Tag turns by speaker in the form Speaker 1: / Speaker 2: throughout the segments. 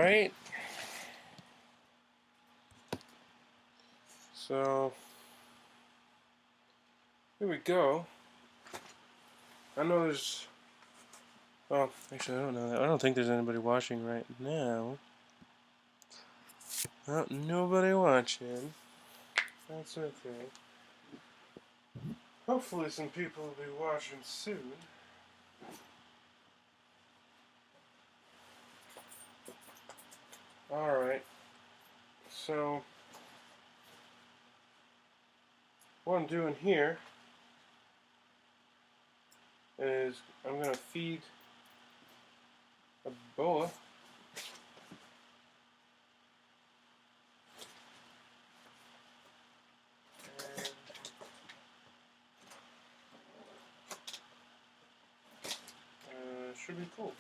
Speaker 1: Alright. So, here we go. I know there's... Well, actually I don't know that. I don't think there's anybody watching right now. Well, nobody watching. That's okay. Hopefully some people will be watching soon. Alright. So, what I'm doing here is I'm going to feed a boa and should be cool.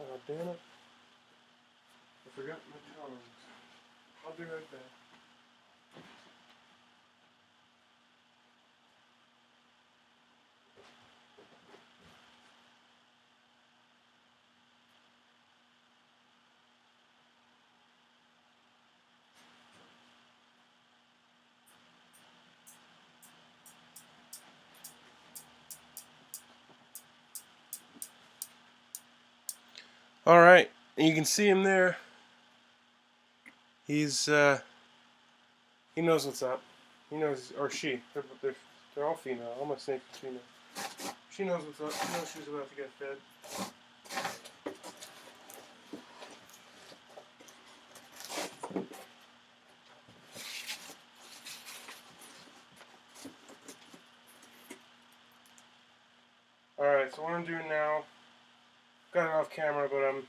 Speaker 1: Oh, damn it. I forgot my tongs. I'll be right back. Alright, you can see him there. He knows what's up. He knows, or she. They're all female. All my snakes are female. She knows what's up. She knows she's about to get fed. Alright, so what I'm doing now, got it off camera, but I'm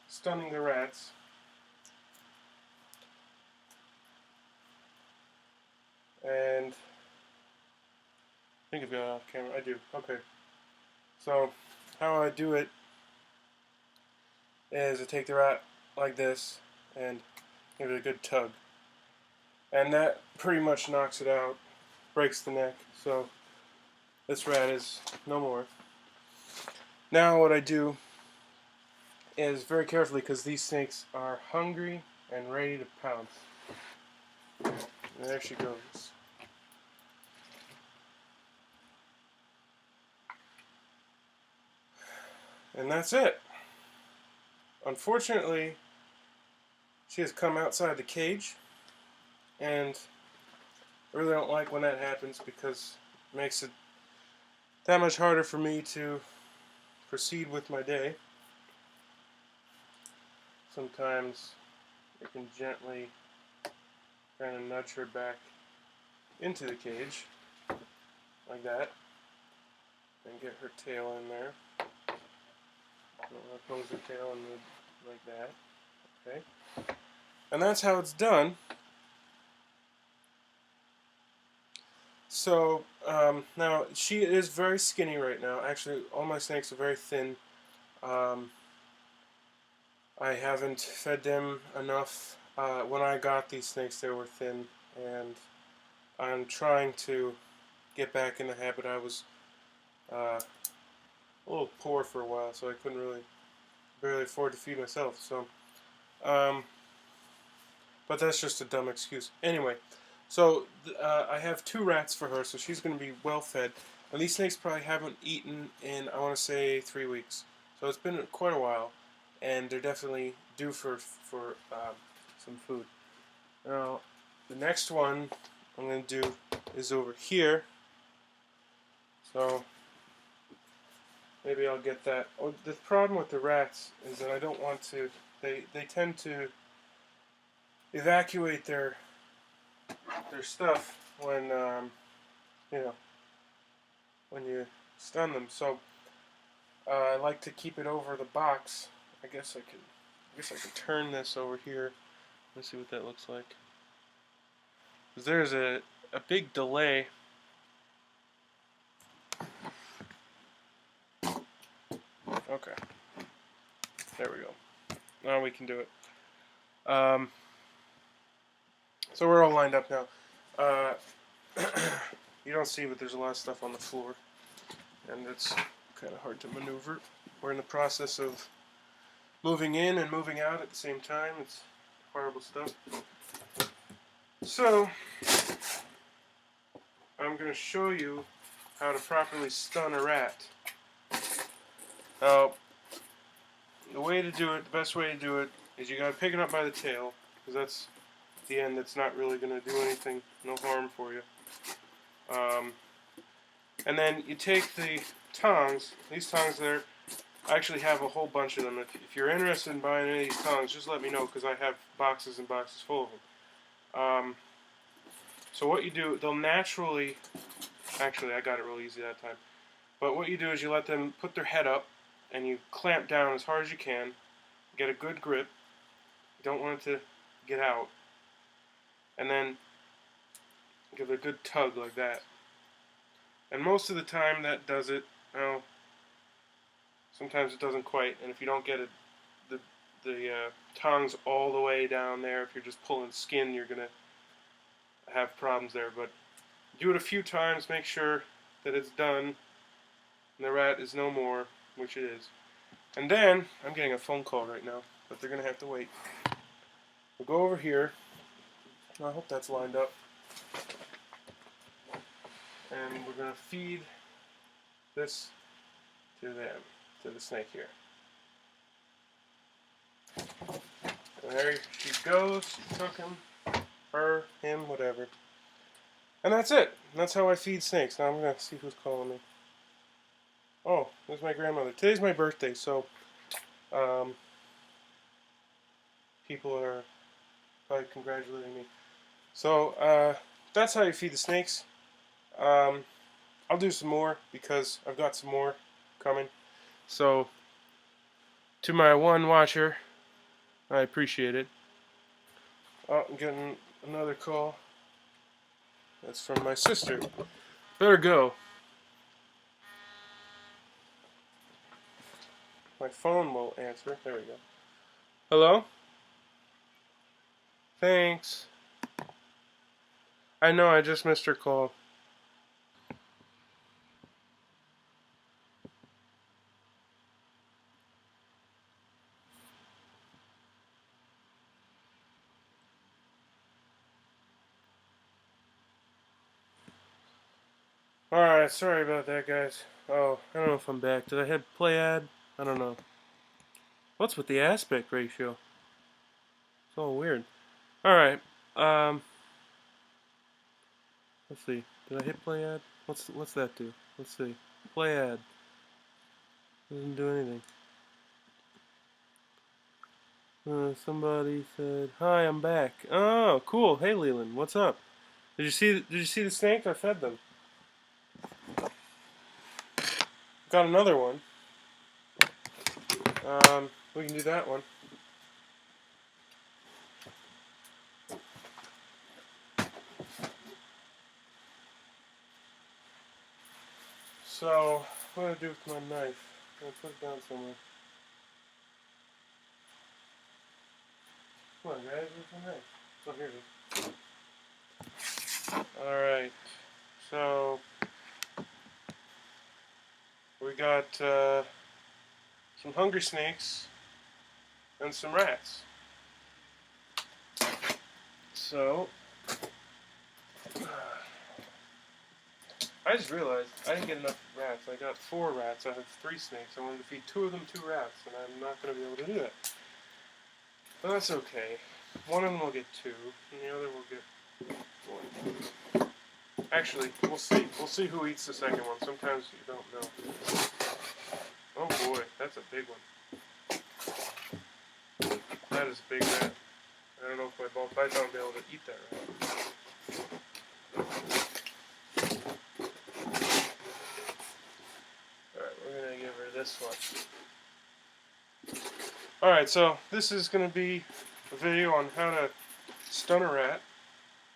Speaker 1: stunning the rats. And I think I've got it off camera. I do. Okay. So how I do it is I take the rat like this and give it a good tug. And that pretty much knocks it out, breaks the neck. So this rat is no more. Now what I do is very carefully, because these snakes are hungry and ready to pounce. And there she goes. And that's it. Unfortunately, she has come outside the cage, and I really don't like when that happens because it makes it that much harder for me to proceed with my day. Sometimes I can gently kind of nudge her back into the cage, like that, and get her tail in there. Don't want to pose her tail in like that. Okay, and that's how it's done. So now she is very skinny right now. Actually, all my snakes are very thin. I haven't fed them enough. When I got these snakes, they were thin, and I'm trying to get back in the habit. I was a little poor for a while, so I couldn't barely afford to feed myself. So, but that's just a dumb excuse. Anyway, so I have 2 rats for her, so she's going to be well fed. And these snakes probably haven't eaten in, I want to say, 3 weeks. So it's been quite a while, and they're definitely due for some food. Now, the next one I'm going to do is over here. So maybe I'll get that. Oh, the problem with the rats is that I don't want to. They tend to evacuate their stuff when when you stun them. So I like to keep it over the box. I guess I could turn this over here. Let's see what that looks like. 'Cause there's a big delay. Okay. There we go. Now we can do it. So we're all lined up now. Uh, you don't see, but there's a lot of stuff on the floor, and it's kind of hard to maneuver. We're in the process of moving in and moving out at the same time. It's horrible stuff. So I'm going to show you how to properly stun a rat. Now, the way to do it, the best way to do it, is you got to pick it up by the tail, because that's the end that's not really going to do anything, no harm for you. And then you take the tongs, these tongs there, I actually have a whole bunch of them. If you're interested in buying any of these tongs, just let me know, because I have boxes and boxes full of them. So what you do, they'll naturally, actually I got it real easy that time, but what you do is you let them put their head up, and you clamp down as hard as you can, get a good grip, you don't want it to get out, and then give it a good tug like that. And most of the time that does it. Well, sometimes it doesn't quite, and if you don't get it, the tongs all the way down there, if you're just pulling skin, you're going to have problems there. But do it a few times, make sure that it's done, and the rat is no more, which it is. And then, I'm getting a phone call right now, but they're going to have to wait. We'll go over here. I hope that's lined up. And we're going to feed this to them, to the snake here. And there she goes. She took him, her, him, whatever. And that's it. And that's how I feed snakes. Now I'm going to see who's calling me. Oh, there's my grandmother. Today's my birthday, so people are probably congratulating me. So that's how you feed the snakes. I'll do some more because I've got some more coming. So, to my one watcher, I appreciate it. Oh, I'm getting another call. That's from my sister. Better go. My phone will answer. There we go. Hello? Thanks. I know, I just missed her call. Alright, sorry about that, guys. Oh, I don't know if I'm back. Did I hit play ad? I don't know. What's with the aspect ratio? It's all weird. Alright, let's see. Did I hit play ad? What's that do? Let's see. Play ad. Doesn't do anything. Somebody said, "Hi, I'm back." Oh, cool. Hey, Leland, what's up? Did you see the snake? I fed them. Got another one. We can do that one. So, what do I do with my knife? I'm gonna put it down somewhere. Come on, guys, where's my knife? Oh, here it is. Alright, so we got some hungry snakes and some rats. So, I just realized I didn't get enough rats. I got 4 rats. I have 3 snakes. I wanted to feed 2 of them 2 rats, and I'm not going to be able to do that. But that's okay. One of them will get 2, and the other will get 1. Actually, we'll see. We'll see who eats the second one. Sometimes you don't know. Oh boy, that's a big one. That is a big rat. I don't know if my ball python will be able to eat that rat. Alright, we're going to give her this one. Alright, so this is going to be a video on how to stun a rat.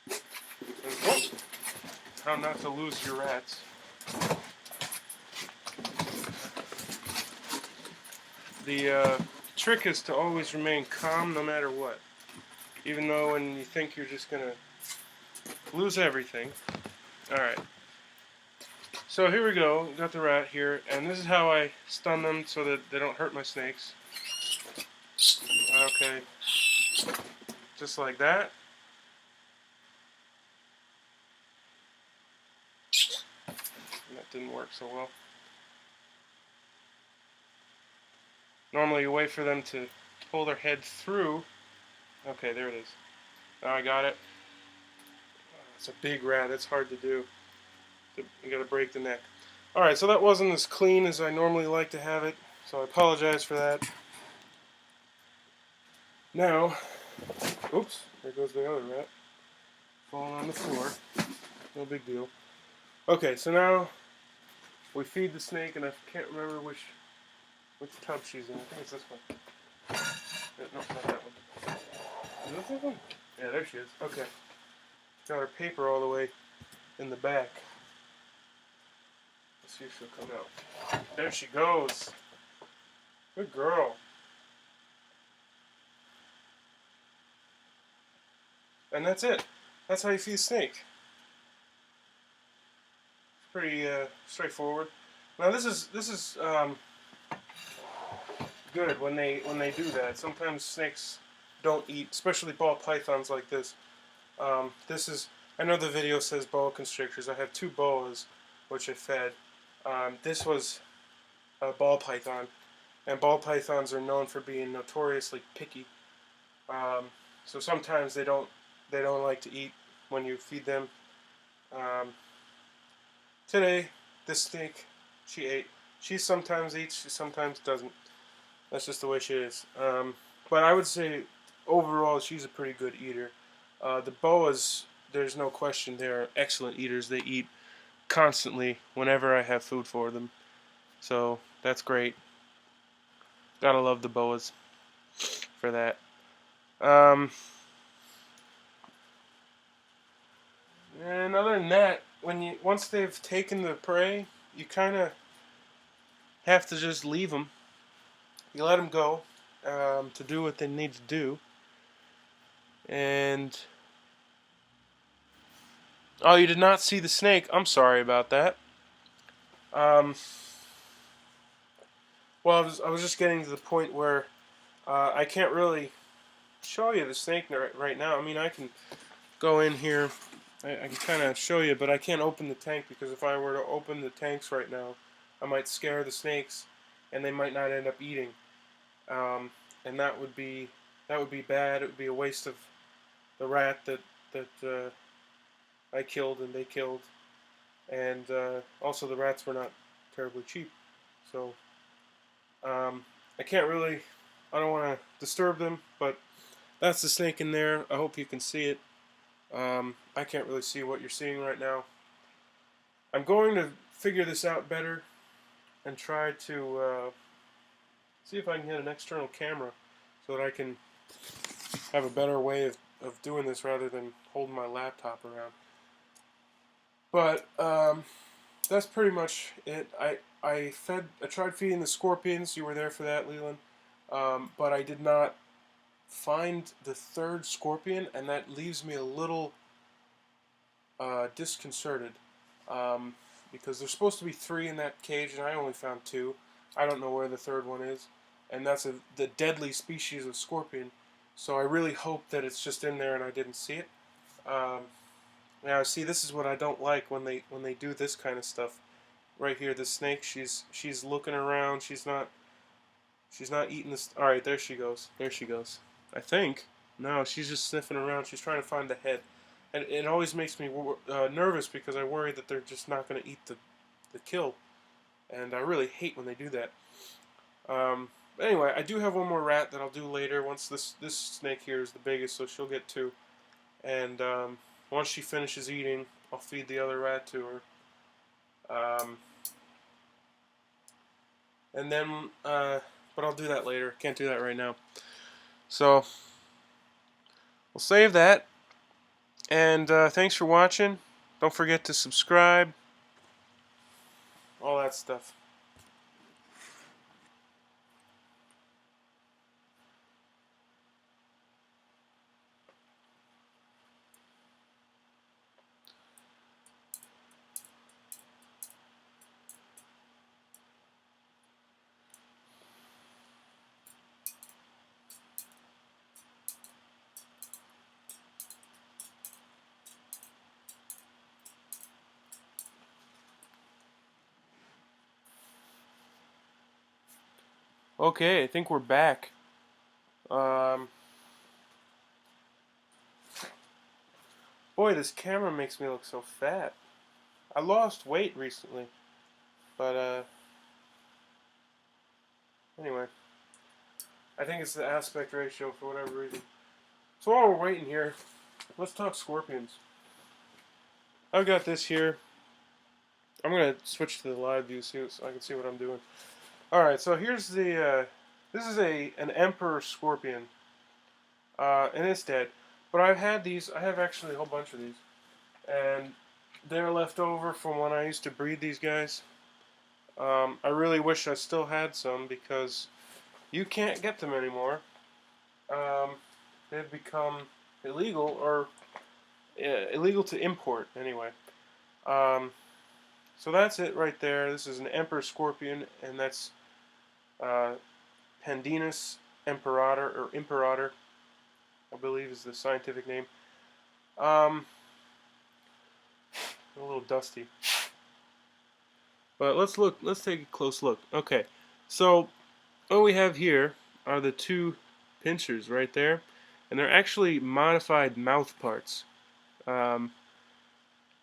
Speaker 1: And how not to lose your rats. The trick is to always remain calm no matter what. Even though when you think you're just going to lose everything. Alright. So here we go. Got the rat here. And this is how I stun them so that they don't hurt my snakes. Okay. Just like that. That didn't work so well. Normally you wait for them to pull their head through. Okay, there it is. Now I got it. It's a big rat. It's hard to do. You gotta break the neck. Alright, so that wasn't as clean as I normally like to have it. So I apologize for that. Now, oops, there goes the other rat. Falling on the floor. No big deal. Okay, so now we feed the snake, and I can't remember which tub she's in. I think it's this one. No, not that one. Is this this one? Yeah, there she is. Okay. Got her paper all the way in the back. Let's see if she'll come out. There she goes. Good girl. And that's it. That's how you feed a snake. Pretty straightforward. Now this is good when they do that. Sometimes snakes don't eat, especially ball pythons like this. This is, I know the video says boa constrictors. I have 2 boas which I fed. This was a ball python, and ball pythons are known for being notoriously picky. So sometimes they don't like to eat when you feed them. Today, this snake, she ate. She sometimes eats, she sometimes doesn't. That's just the way she is. But I would say, overall, she's a pretty good eater. The boas, there's no question, they're excellent eaters. They eat constantly whenever I have food for them. So, that's great. Gotta love the boas for that. And other than that, once they've taken the prey, you kind of have to just leave them. You let them go to do what they need to do. And oh, you did not see the snake. I'm sorry about that. Well, I was just getting to the point where I can't really show you the snake right now. I mean, I can go in here. I can kind of show you, but I can't open the tank because if I were to open the tanks right now, I might scare the snakes, and they might not end up eating. And that would be bad. It would be a waste of the rat that I killed and they killed, and also the rats were not terribly cheap. So I can't really. I don't want to disturb them, but that's the snake in there. I hope you can see it. I can't really see what you're seeing right now. I'm going to figure this out better and try to see if I can get an external camera so that I can have a better way of doing this rather than holding my laptop around. But that's pretty much it. I tried feeding the scorpions. You were there for that, Leland. But I did not find the 3rd scorpion, and that leaves me a little disconcerted. Because there's supposed to be 3 in that cage, and I only found 2. I don't know where the 3rd one is, and that's the deadly species of scorpion. So I really hope that it's just in there and I didn't see it. Now, see, this is what I don't like when they do this kind of stuff. Right here, the snake, she's looking around. She's not eating this. All right, there she goes. There she goes. I think. No, she's just sniffing around. She's trying to find the head. And it always makes me nervous because I worry that they're just not going to eat the kill. And I really hate when they do that. Anyway, I do have one more rat that I'll do later. Once this snake here is the biggest, so she'll get 2. And once she finishes eating, I'll feed the other rat to her. And then, but I'll do that later. Can't do that right now. So, we'll save that. And thanks for watching. Don't forget to subscribe. All that stuff. Okay, I think we're back. Um, Boy, this camera makes me look so fat. I lost weight recently, but anyway, I think it's the aspect ratio for whatever reason. So while we're waiting here, let's talk scorpions. I've got this here. I'm gonna switch to the live view so I can see what I'm doing. All right, so here's the. This is an emperor scorpion, and it's dead. But I've had these. I have actually a whole bunch of these, and they're left over from when I used to breed these guys. I really wish I still had some because you can't get them anymore. Um, they've become illegal or illegal to import anyway. Um, so that's it right there. This is an emperor scorpion, and that's uh, Pandinus imperator, I believe is the scientific name. Um, a little dusty, but let's look. Let's take a close look. Okay, so what we have here are the two pinchers right there, and they're actually modified mouth parts. Um,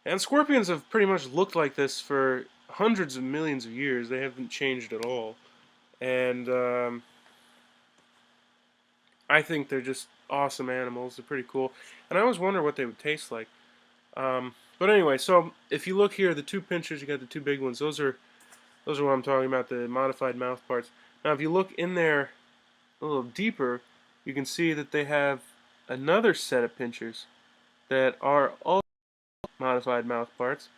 Speaker 1: and scorpions have pretty much looked like this for hundreds of millions of years. They haven't changed at all, and I think they're just awesome animals. They're pretty cool, and I always wonder what they would taste like. But anyway, so if you look here, the two pinchers, you got the two big ones. Those are what I'm talking about, the modified mouth parts. Now, if you look in there a little deeper, you can see that they have another set of pinchers that are all modified mouth parts,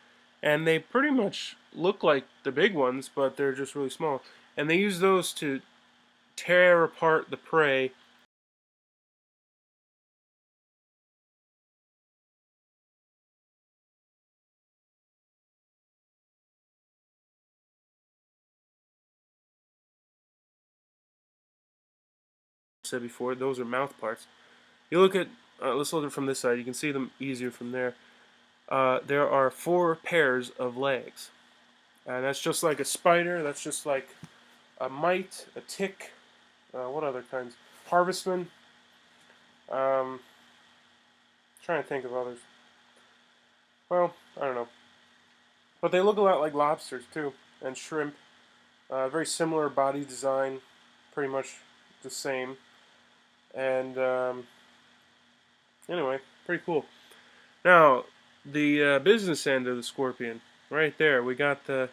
Speaker 1: and they pretty much look like the big ones, but they're just really small. And they use those to tear apart the prey. I said before, those are mouth parts. You look at, let's look at it from this side. You can see them easier from there. There are 4 pairs of legs, and that's just like a spider. That's just like a mite, a tick. What other kinds? Harvestman. Um, Trying to think of others. Well, I don't know. But they look a lot like lobsters too, and shrimp. Very similar body design, pretty much the same. And anyway, pretty cool. Now, the business end of the scorpion, right there, we got the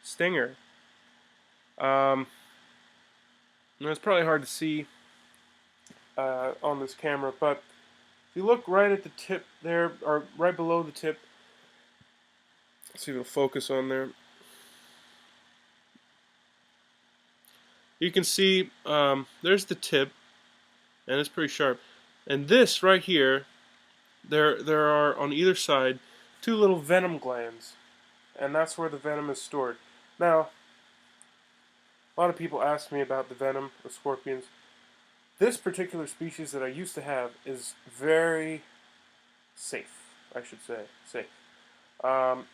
Speaker 1: stinger. Um, it's probably hard to see on this camera, but if you look right at the tip there, or right below the tip, let's see if it'll focus on there. You can see there's the tip, and it's pretty sharp. And this right here, there are on either side 2 little venom glands, and that's where the venom is stored. Now, a lot of people ask me about the venom of scorpions. This particular species that I used to have is very safe, I should say, safe.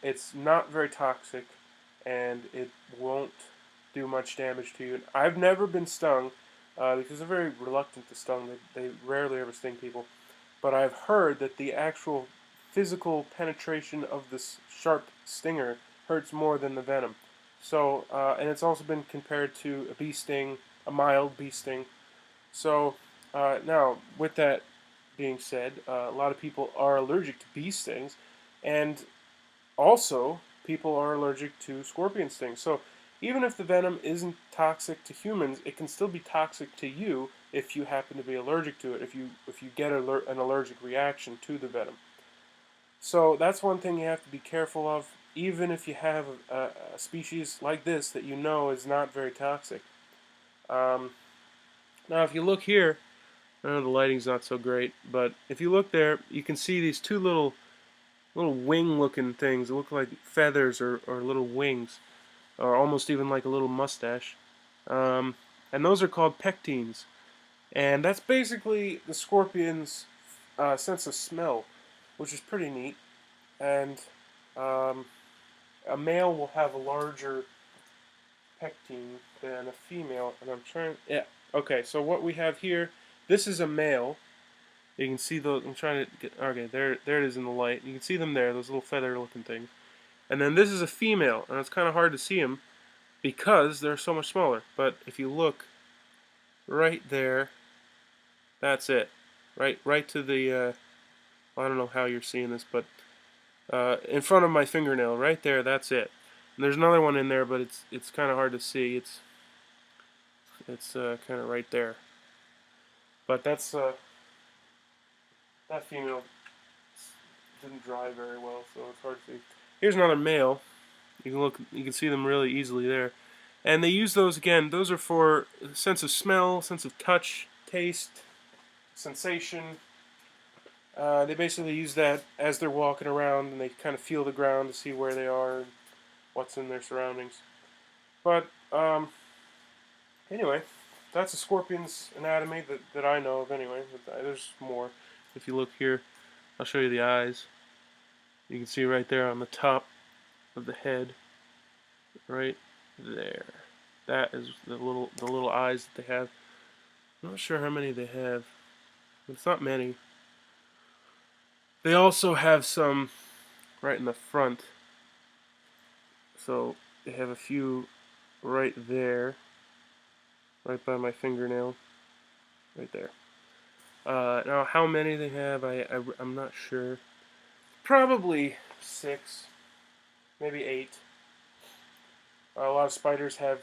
Speaker 1: It's not very toxic, and it won't do much damage to you. I've never been stung, because they're very reluctant to stung. They rarely ever sting people. But I've heard that the actual physical penetration of this sharp stinger hurts more than the venom. So, and it's also been compared to a bee sting, a mild bee sting. So, now, with that being said, a lot of people are allergic to bee stings, and also people are allergic to scorpion stings. So, even if the venom isn't toxic to humans, it can still be toxic to you if you happen to be allergic to it, if you get an allergic reaction to the venom. So that's one thing you have to be careful of, even if you have a species like this that you know is not very toxic. Um, Now, if you look here, I know the lighting's not so great, but if you look there, you can see these 2 little wing-looking things. They look like feathers or little wings, or almost even like a little mustache. Um, and those are called pectines. And that's basically the scorpion's sense of smell, which is pretty neat. And um, a male will have a larger pectine than a female, and I'm trying. Yeah. Okay. So what we have here, this is a male. You can see those. I'm trying to get. Okay, there it is in the light. You can see them there. Those little feather-looking things. And then this is a female, and it's kind of hard to see them because they're so much smaller. But if you look right there, that's it. Right to the. I don't know how you're seeing this, but in front of my fingernail, right there. That's it. And there's another one in there, but it's kind of hard to see. It's kind of right there. But that's that female didn't dry very well, so it's hard to see. Here's another male. You can look. You can see them really easily there. And they use those again. Those are for sense of smell, sense of touch, taste, sensation. They basically use that as they're walking around, and they kind of feel the ground to see where they are and what's in their surroundings. But anyway, that's a scorpion's anatomy that I know of anyway. But there's more. If you look here, I'll show you the eyes. You can see right there on the top of the head, right there. That is the little eyes that they have. I'm not sure how many they have, but it's not many. They also have some right in the front. So they have a few right there, right by my fingernail, right there. Now how many they have, I'm not sure. Probably 6, maybe 8. A lot of spiders have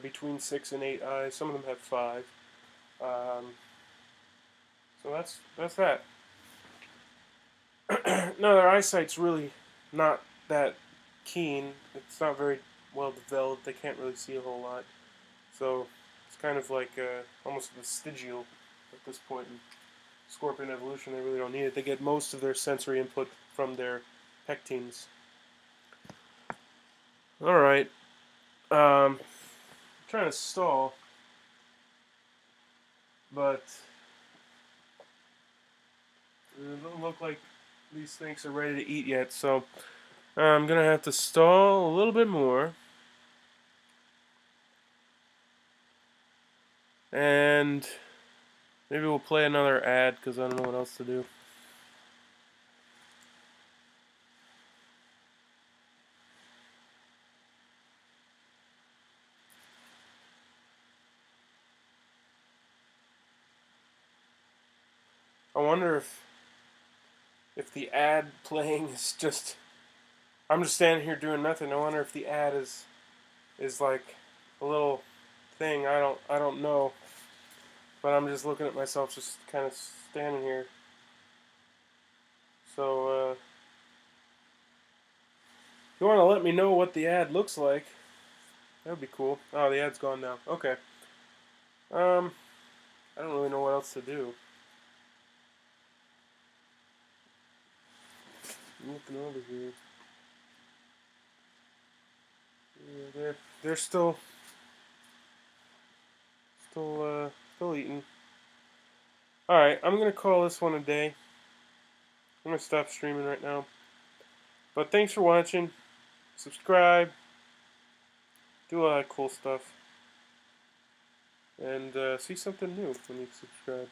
Speaker 1: between 6 and 8 eyes. Some of them have 5. So that's that. No, their eyesight's really not that keen. It's not very well developed. They can't really see a whole lot. So it's kind of like almost vestigial at this point in scorpion evolution. They really don't need it. They get most of their sensory input from their pectines. Alright. I'm trying to stall, but it doesn't look like these snakes are ready to eat yet, so I'm gonna have to stall a little bit more, and maybe we'll play another ad because I don't know what else to do. I wonder if the ad playing is just, I'm just standing here doing nothing. I wonder if the ad is like a little thing. I don't know. But I'm just looking at myself just kind of standing here. So if you want to let me know what the ad looks like, that would be cool. Oh, the ad's gone now. Okay. I don't really know what else to do. I'm looking over here. Yeah, they're still eating. All right, I'm gonna call this one a day. I'm gonna stop streaming right now. But thanks for watching. Subscribe. Do a lot of cool stuff. And see something new when you subscribe.